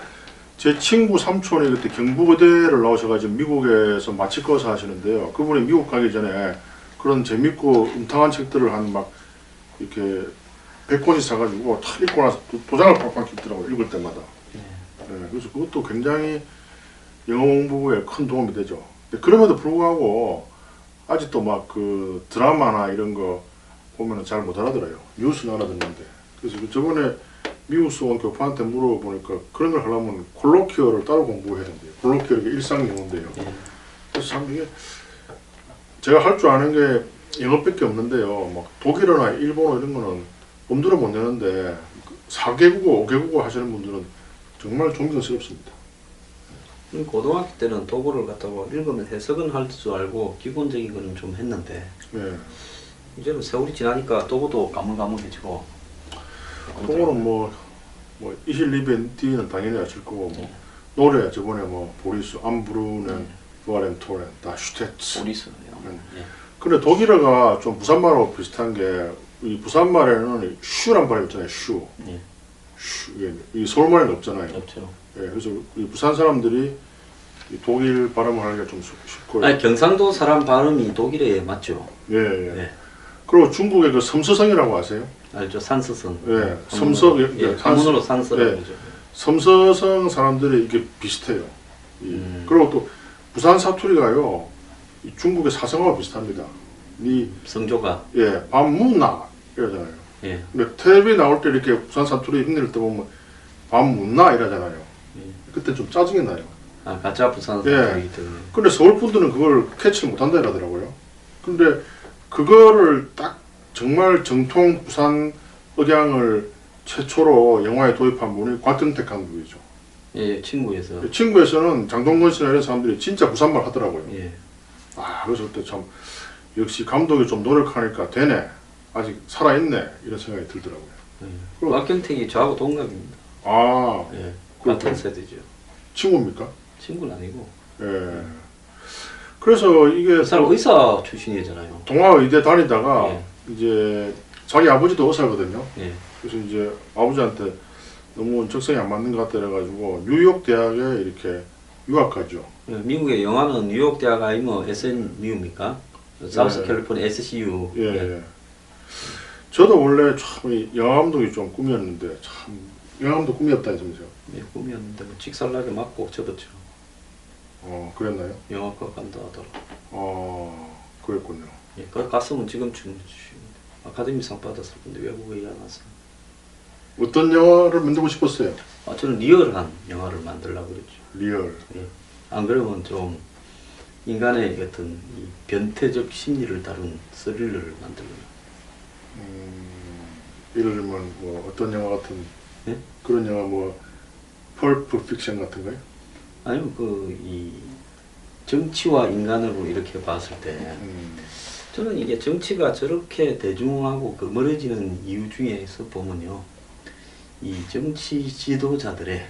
[SPEAKER 2] 제 친구 삼촌이 그때 경북의대를 나오셔가지고 미국에서 마취과사 하시는데요. 그분이 미국 가기 전에 그런 재밌고 음탕한 책들을 한 막 이렇게 100권씩 사가지고 탁 읽고 나서 도장을 팍팍 찍더라고요. 읽을 때마다. 그래서 그것도 굉장히 영어 공부에 큰 도움이 되죠. 그럼에도 불구하고 아직도 막 그 드라마나 이런 거 보면은 잘 못 알아들어요. 뉴스는 알아듣는데. 그래서 저번에 미국에서 온 교포한테 물어보니까 그런 걸 하려면 콜로퀴어를 따로 공부해야 된대요. 콜로퀴어가 일상 영어인데요. 그래서 참 이게 제가 할 줄 아는 게 영어밖에 없는데요. 막 독일어나 일본어 이런 거는 엄두를 못 내는데 4개국어, 5개국어 하시는 분들은 정말 존경스럽습니다.
[SPEAKER 1] 고등학교 때는 도구를 갖다가 읽으면 해석은 할 줄 알고 기본적인 거는 좀 했는데
[SPEAKER 2] 예.
[SPEAKER 1] 이제는 세월이 지나니까 도구도 까먹까먹해지고.
[SPEAKER 2] 그거는 뭐 이실리벤 뒤는 당연히 아실 거고 뭐 노래 저번에 뭐 보리스 암브루넨 부아렌토렌 다 슈테츠.
[SPEAKER 1] 보리스요. 예.
[SPEAKER 2] 근데 독일어가 좀 부산말하고 비슷한 게 이 부산말에는 슈란 발음 있잖아요. 슈.
[SPEAKER 1] 예.
[SPEAKER 2] 슈. 이 서울말에는 없잖아요.
[SPEAKER 1] 없죠.
[SPEAKER 2] 예. 그래서 이 부산 사람들이 이 독일 발음을 하기가 좀 쉽고요.
[SPEAKER 1] 아니 경상도 사람 발음이 독일에 맞죠.
[SPEAKER 2] 예, 예.
[SPEAKER 1] 예.
[SPEAKER 2] 그리고 중국의 그 섬서성이라고 아세요?
[SPEAKER 1] 알죠. 산서성.
[SPEAKER 2] 예. 섬서
[SPEAKER 1] 예. 한문으로 산서라고
[SPEAKER 2] 예.
[SPEAKER 1] 그러죠.
[SPEAKER 2] 섬서성 사람들이 이게 비슷해요. 그리고 또 부산 사투리가요. 이 중국의 사성어와 비슷합니다.
[SPEAKER 1] 성조가.
[SPEAKER 2] 예, 밤문나 이러잖아요.
[SPEAKER 1] 예.
[SPEAKER 2] 근데 텔레비 나올 때 이렇게 부산 사투리 흉내를 떠보면 밤문나 이러잖아요.
[SPEAKER 1] 예.
[SPEAKER 2] 그때 좀 짜증이 나요.
[SPEAKER 1] 아 가짜 부산
[SPEAKER 2] 예.
[SPEAKER 1] 사투리기 때문에.
[SPEAKER 2] 근데 서울 분들은 그걸 캐치를 못한다 이러더라고요. 근데 그거를 딱 정말 정통 부산 억양을 최초로 영화에 도입한 분이 곽경택 감독이죠.
[SPEAKER 1] 예, 친구에서.
[SPEAKER 2] 친구에서는 장동건 씨나 이런 사람들이 진짜 부산말 하더라고요.
[SPEAKER 1] 예.
[SPEAKER 2] 아, 그래서 그때 참 역시 감독이 좀 노력하니까 되네. 아직 살아있네. 이런 생각이 들더라고요.
[SPEAKER 1] 예. 곽경택이 저하고 동갑입니다.
[SPEAKER 2] 아,
[SPEAKER 1] 예.
[SPEAKER 2] 그렇군요.
[SPEAKER 1] 같은 세대죠.
[SPEAKER 2] 친구입니까?
[SPEAKER 1] 친구는 아니고.
[SPEAKER 2] 예. 그래서 이게
[SPEAKER 1] 그 사람 의사 출신이잖아요.
[SPEAKER 2] 동아의대 다니다가
[SPEAKER 1] 예.
[SPEAKER 2] 이제 자기 아버지도 의사거든요.
[SPEAKER 1] 예.
[SPEAKER 2] 그래서 이제 아버지한테 너무 적성이 안 맞는 것 같다 그래가지고 뉴욕 대학에 이렇게 유학 가죠.
[SPEAKER 1] 예, 미국의 영화는 뉴욕 대학 아니면 SNU입니까? 사우스 캘리포니아 SCU.
[SPEAKER 2] 예. 예. 저도 원래 참 이 영화 감독이 좀 꿈이었는데 참 영화 감독 꿈이었다 했으면서요.
[SPEAKER 1] 예, 꿈이었는데 뭐 직살나게 맞고 접었죠.
[SPEAKER 2] 그랬나요?
[SPEAKER 1] 영화과 간다 하더라고.
[SPEAKER 2] 그랬군요.
[SPEAKER 1] 예, 거기 갔으면 지금쯤 아카데미상 받았을 건데 외국에 안 왔어요.
[SPEAKER 2] 어떤 영화를 만들고 싶었어요?
[SPEAKER 1] 아, 저는 리얼한 영화를 만들려고 그랬죠.
[SPEAKER 2] 리얼.
[SPEAKER 1] 예. 안 그러면 좀 인간의 어떤 이 변태적 심리를 다룬 스릴러를 만들려고.
[SPEAKER 2] 예를 들면 뭐 어떤 영화 같은
[SPEAKER 1] 예?
[SPEAKER 2] 그런 영화 뭐 펄프 픽션 같은 거요?
[SPEAKER 1] 아니면 이 정치와 인간으로 이렇게 봤을 때 저는 이게 정치가 저렇게 대중하고 멀어지는 이유 중에서 보면요, 이 정치 지도자들의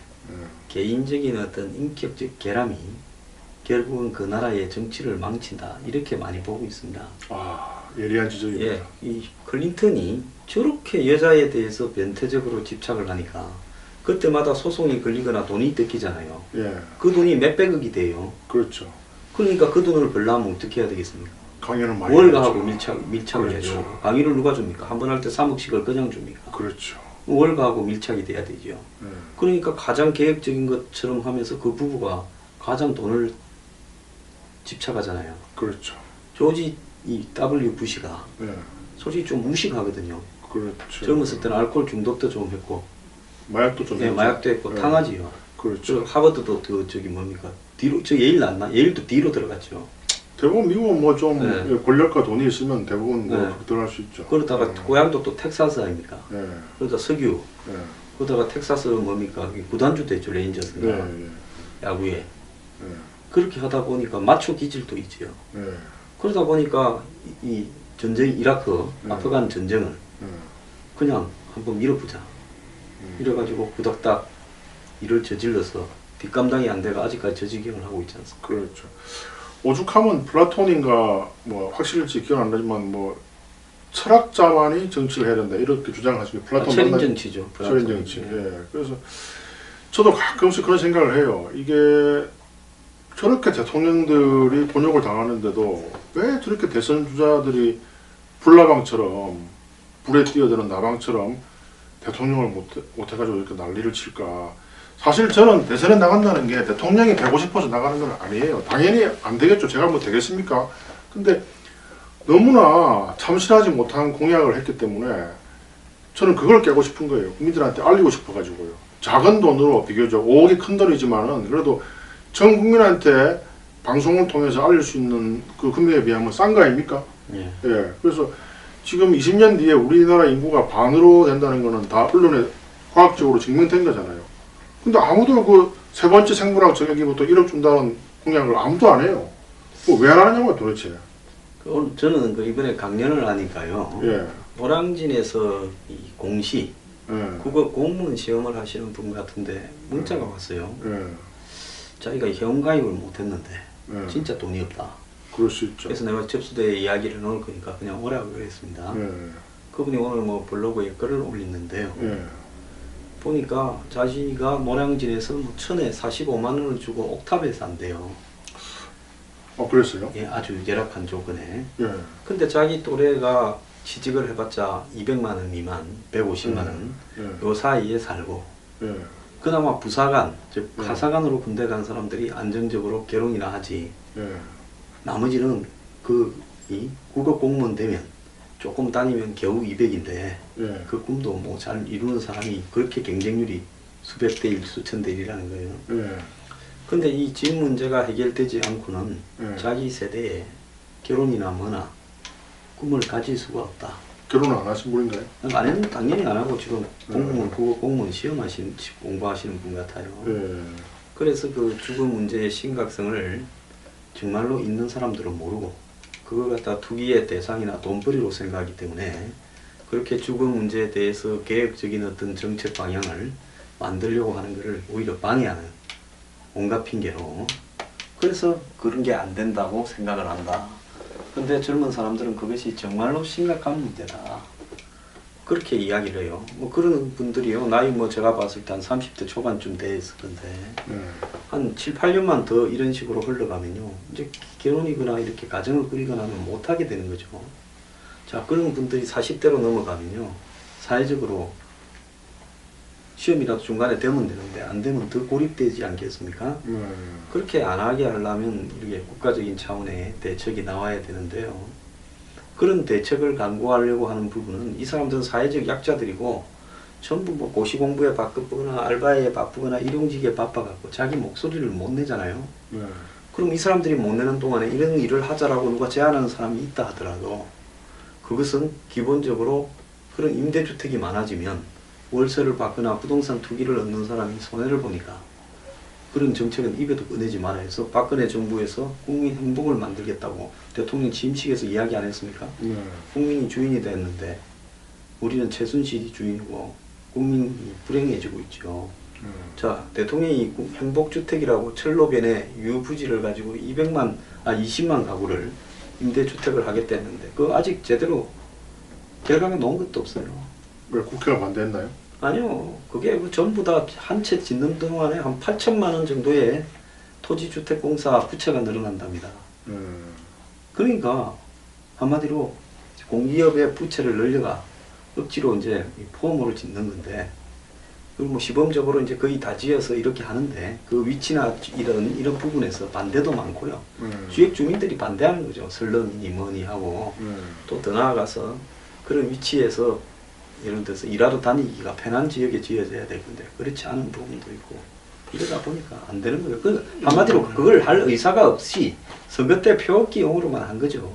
[SPEAKER 1] 개인적인 어떤 인격적 결함이 결국은 그 나라의 정치를 망친다, 이렇게 많이 보고 있습니다.
[SPEAKER 2] 예리한 지적입니다.
[SPEAKER 1] 예, 이 클린턴이 저렇게 여자에 대해서 변태적으로 집착을 하니까 그때마다 소송이 걸리거나 돈이 뜯기잖아요.
[SPEAKER 2] 예,
[SPEAKER 1] 그 돈이 몇백억이 돼요.
[SPEAKER 2] 그렇죠.
[SPEAKER 1] 그러니까 그 돈을 벌려면 어떻게 해야 되겠습니까?
[SPEAKER 2] 강연을 많이
[SPEAKER 1] 월가하고
[SPEAKER 2] 하죠.
[SPEAKER 1] 밀착을
[SPEAKER 2] 그렇죠.
[SPEAKER 1] 해요. 강의를 누가 줍니까? 한 번 할 때 3억씩을 그냥 줍니까?
[SPEAKER 2] 그렇죠.
[SPEAKER 1] 월가하고 밀착이 돼야 되죠. 그러니까 가장 계획적인 것처럼 하면서 그 부부가 가장 돈을 집착하잖아요.
[SPEAKER 2] 그렇죠.
[SPEAKER 1] 조지 이 W 부시가
[SPEAKER 2] 예,
[SPEAKER 1] 솔직히 좀 무식하거든요.
[SPEAKER 2] 그렇죠.
[SPEAKER 1] 젊었을 때는 알코올 중독도 좀 했고,
[SPEAKER 2] 마약도 좀
[SPEAKER 1] 네,
[SPEAKER 2] 했죠.
[SPEAKER 1] 마약도 했고,
[SPEAKER 2] 예,
[SPEAKER 1] 탕하지요.
[SPEAKER 2] 그렇죠.
[SPEAKER 1] 하버드도 저기 뭡니까? 뒤로, 저 예일 나왔나? 예일도 뒤로 들어갔죠.
[SPEAKER 2] 대부분 미국은 뭐 좀
[SPEAKER 1] 네.
[SPEAKER 2] 권력과 돈이 있으면 대부분 뭐
[SPEAKER 1] 네.
[SPEAKER 2] 들어갈 수 있죠.
[SPEAKER 1] 그러다가 고향도 또 텍사스 아닙니까?
[SPEAKER 2] 예,
[SPEAKER 1] 그러다 석유.
[SPEAKER 2] 예,
[SPEAKER 1] 그러다가 텍사스 뭡니까? 구단주도 했죠, 레인저스가.
[SPEAKER 2] 예,
[SPEAKER 1] 야구에.
[SPEAKER 2] 예,
[SPEAKER 1] 그렇게 하다 보니까 마초 기질도 있지요.
[SPEAKER 2] 예,
[SPEAKER 1] 그러다 보니까 이 전쟁, 이라크, 아프간 전쟁을
[SPEAKER 2] 예.
[SPEAKER 1] 그냥 한번 밀어보자. 이래가지고 구닥닥 일을 저질러서 뒷감당이 안 돼가 아직까지 저 지경을 하고 있지 않습니까?
[SPEAKER 2] 그렇죠. 오죽하면 플라톤인가 뭐 확실할지 기억 안 나지만 뭐 철학자만이 정치를 해야 된다 이렇게 주장하시는 플라톤
[SPEAKER 1] 철인
[SPEAKER 2] 만나요?
[SPEAKER 1] 정치죠.
[SPEAKER 2] 철인 정치. 예. 그래서 저도 가끔씩 그런 생각을 해요. 이게 저렇게 대통령들이 곤욕을 당하는데도 왜 저렇게 대선 주자들이 불나방처럼 불에 뛰어드는 나방처럼 대통령을 못해가지고 이렇게 난리를 칠까. 사실 저는 대선에 나간다는 게 대통령이 되고 싶어서 나가는 건 아니에요. 당연히 안 되겠죠. 제가 뭐 되겠습니까? 근데 너무나 참신하지 못한 공약을 했기 때문에 저는 그걸 깨고 싶은 거예요. 국민들한테 알리고 싶어가지고요. 작은 돈으로 비교적 5억이 큰 돈이지만은 그래도 전 국민한테 방송을 통해서 알릴 수 있는 그 금액에 비하면 싼 거 아닙니까?
[SPEAKER 1] 예.
[SPEAKER 2] 예. 그래서 지금 20년 뒤에 우리나라 인구가 반으로 된다는 거는 다 언론에 과학적으로 증명된 거잖아요. 근데 아무도 그 세 번째 생물학 정액기부터 1억 준다는 공약을 아무도 안 해요. 왜 안 하냐고 도대체.
[SPEAKER 1] 저는 이번에 강연을 하니까요.
[SPEAKER 2] 예.
[SPEAKER 1] 노량진에서 이 공시
[SPEAKER 2] 예.
[SPEAKER 1] 국어 공무원 시험을 하시는 분 같은데 문자가 왔어요.
[SPEAKER 2] 예.
[SPEAKER 1] 자기가 회원가입을 못했는데
[SPEAKER 2] 예.
[SPEAKER 1] 진짜 돈이 없다.
[SPEAKER 2] 그럴 수 있죠.
[SPEAKER 1] 그래서 내가 접수대에 이야기를 넣을 거니까 그냥 오라고 그랬습니다.
[SPEAKER 2] 예.
[SPEAKER 1] 그분이 오늘 뭐 블로그에 글을 올렸는데요.
[SPEAKER 2] 예.
[SPEAKER 1] 보니까 자기가 노량진에서 뭐 천에 45만 원을 주고 옥탑에 산대요.
[SPEAKER 2] 그랬어요?
[SPEAKER 1] 예, 아주 열악한 조건에.
[SPEAKER 2] 예.
[SPEAKER 1] 근데 자기 또래가 취직을 해봤자 200만 원 미만, 150만 원,
[SPEAKER 2] 예.
[SPEAKER 1] 요 사이에 살고,
[SPEAKER 2] 예.
[SPEAKER 1] 그나마 부사관, 즉
[SPEAKER 2] 예.
[SPEAKER 1] 가사관으로 군대 간 사람들이 안정적으로 결혼이나 하지.
[SPEAKER 2] 예.
[SPEAKER 1] 나머지는 이 국어 공무원 되면 조금 다니면 겨우 200인데
[SPEAKER 2] 예.
[SPEAKER 1] 그 꿈도 뭐 잘 이루는 사람이 그렇게 경쟁률이 수백 대 1, 수천 대 1이라는 거예요.
[SPEAKER 2] 예.
[SPEAKER 1] 근데 이 집 문제가 해결되지 않고는
[SPEAKER 2] 예.
[SPEAKER 1] 자기 세대에 결혼이나 뭐나 꿈을 가질 수가 없다.
[SPEAKER 2] 결혼 안 하신 분인가요?
[SPEAKER 1] 안 했는 당연히 안 하고 지금 국어 공무원 공부하시는 분 같아요.
[SPEAKER 2] 예.
[SPEAKER 1] 그래서 그 주거 문제의 심각성을 정말로 있는 사람들은 모르고 그걸 갖다 투기의 대상이나 돈벌이로 생각하기 때문에 그렇게 주거 문제에 대해서 계획적인 어떤 정책 방향을 만들려고 하는 것을 오히려 방해하는 온갖 핑계로 그래서 그런 게 안 된다고 생각을 한다. 근데 젊은 사람들은 그것이 정말로 심각한 문제다. 그렇게 이야기를 해요. 뭐 그런 분들이요. 나이 뭐 제가 봤을 때 한 30대 초반쯤 됐을 건데 한 7, 8년만 더 이런 식으로 흘러가면요. 이제 결혼이거나 이렇게 가정을 꾸리거나 하면 못하게 되는 거죠. 자, 그런 분들이 40대로 넘어가면요. 사회적으로 시험이라도 중간에 되면 되는데 안 되면 더 고립되지 않겠습니까? 그렇게 안 하게 하려면 이렇게 국가적인 차원의 대책이 나와야 되는데요. 그런 대책을 강구하려고 하는 부분은 이 사람들은 사회적 약자들이고 전부 뭐 고시 공부에 바쁘거나 알바에 바쁘거나 일용직에 바빠갖고 자기 목소리를 못 내잖아요. 그럼 이 사람들이 못 내는 동안에 이런 일을 하자라고 누가 제안하는 사람이 있다 하더라도 그것은 기본적으로 그런 임대주택이 많아지면 월세를 받거나 부동산 투기를 얻는 사람이 손해를 보니까 그런 정책은 입에도 꺼내지 말아 해서 박근혜 정부에서 국민 행복을 만들겠다고 대통령 취임식에서 이야기 안 했습니까? 국민이 주인이 됐는데 우리는 최순실이 주인이고 국민이 불행해지고 있죠. 자, 대통령이 행복주택이라고 철로변에 유부지를 가지고 20만 가구를 임대주택을 하겠다 했는데 그거 아직 제대로 결과가 나온 것도 없어요.
[SPEAKER 2] 왜 국회가 반대했나요?
[SPEAKER 1] 아니요. 그게 전부 다 한 채 짓는 동안에 한 8천만 원 정도의 토지주택공사 부채가 늘어난답니다. 그러니까 한마디로 공기업의 부채를 늘려가 억지로 이제 포모를 짓는 건데 그리고 뭐 시범적으로 이제 거의 다 지어서 이렇게 하는데 그 위치나 이런 부분에서 반대도 많고요. 지역 주민들이 반대하는 거죠. 설렁이니 뭐니 하고 또 더 나아가서 그런 위치에서 예를 들어서 일하러 다니기가 편한 지역에 지어져야 될 건데 그렇지 않은 부분도 있고 이러다 보니까 안 되는 거예요. 그 한마디로 그걸 할 의사가 없이 선거 때 표기용으로만 한 거죠.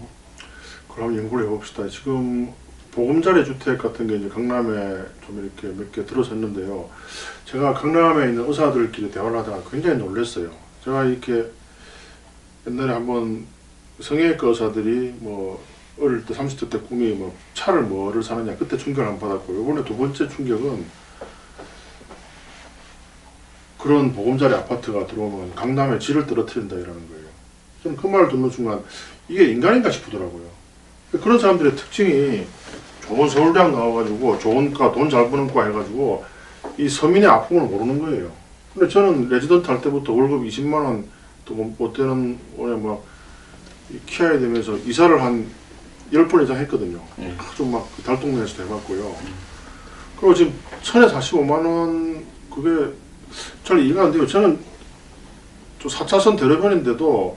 [SPEAKER 2] 그럼 연구를 해봅시다. 지금 보금자리 주택 같은 게 이제 강남에 좀 이렇게 몇 개 들어섰는데요. 제가 강남에 있는 의사들끼리 대화를 하다가 굉장히 놀랐어요. 제가 이렇게 옛날에 한번 성형외과 의사들이 뭐 어릴 때 30대 때 꿈이 뭐 차를 뭐를 사느냐 그때 충격을 안 받았고 이번에 두 번째 충격은 그런 보금자리 아파트가 들어오면 강남의 질을 떨어뜨린다 이라는 거예요. 저는 그 말을 듣는 순간 이게 인간인가 싶더라고요. 그런 사람들의 특징이 좋은 서울대학 나와가지고 좋은 과 돈 잘 버는 과 해가지고 이 서민의 아픔을 모르는 거예요. 근데 저는 레지던트 할 때부터 월급 20만 원 또 뭐 때는 막 키워야 되면서 이사를 한 10번 이상 했거든요. 좀 막 달동네에서도 해봤고요. 그리고 지금 천에 45만 원 그게 잘 이해가 안 돼요. 저는 저 4차선 대로변인데도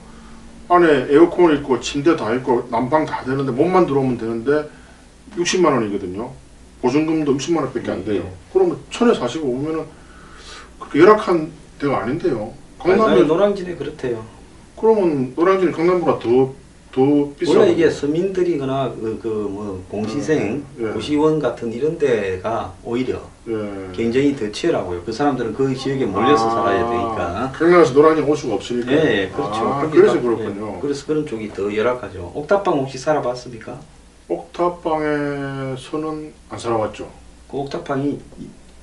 [SPEAKER 2] 안에 에어컨 있고 침대 다 있고 난방 다 되는데 몸만 들어오면 되는데 60만 원이거든요. 보증금도 60만 원밖에 안 돼요. 그러면 천에 45면은 그렇게 열악한 데가 아닌데요.
[SPEAKER 1] 강남에 노량진에 그렇대요.
[SPEAKER 2] 그러면 노량진이 강남보다 더 더 비싸고.
[SPEAKER 1] 원래 이게 서민들이거나 뭐 공시생,
[SPEAKER 2] 예.
[SPEAKER 1] 고시원 같은 이런 데가 오히려
[SPEAKER 2] 예.
[SPEAKER 1] 경쟁이 더 치열하고요. 그 사람들은 그 지역에 몰려서 살아야 되니까.
[SPEAKER 2] 평양에서 노량진 올 수가 없으니까.
[SPEAKER 1] 예, 그렇죠.
[SPEAKER 2] 아,
[SPEAKER 1] 거기가-
[SPEAKER 2] 그래서 그렇군요.
[SPEAKER 1] 예, 그래서 그런 쪽이 더 열악하죠. 옥탑방 혹시 살아봤습니까?
[SPEAKER 2] 옥탑방에서는 안 살아봤죠.
[SPEAKER 1] 그 옥탑방이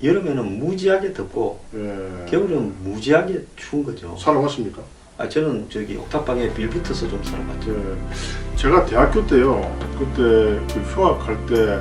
[SPEAKER 1] 여름에는 무지하게 덥고
[SPEAKER 2] 예.
[SPEAKER 1] 겨울은 무지하게 추운 거죠.
[SPEAKER 2] 살아봤습니까?
[SPEAKER 1] 아, 저는 저기 옥탑방에 빌붙어서 좀 살아봤죠.
[SPEAKER 2] 예. 제가 대학교 때요. 그때 그 휴학할 때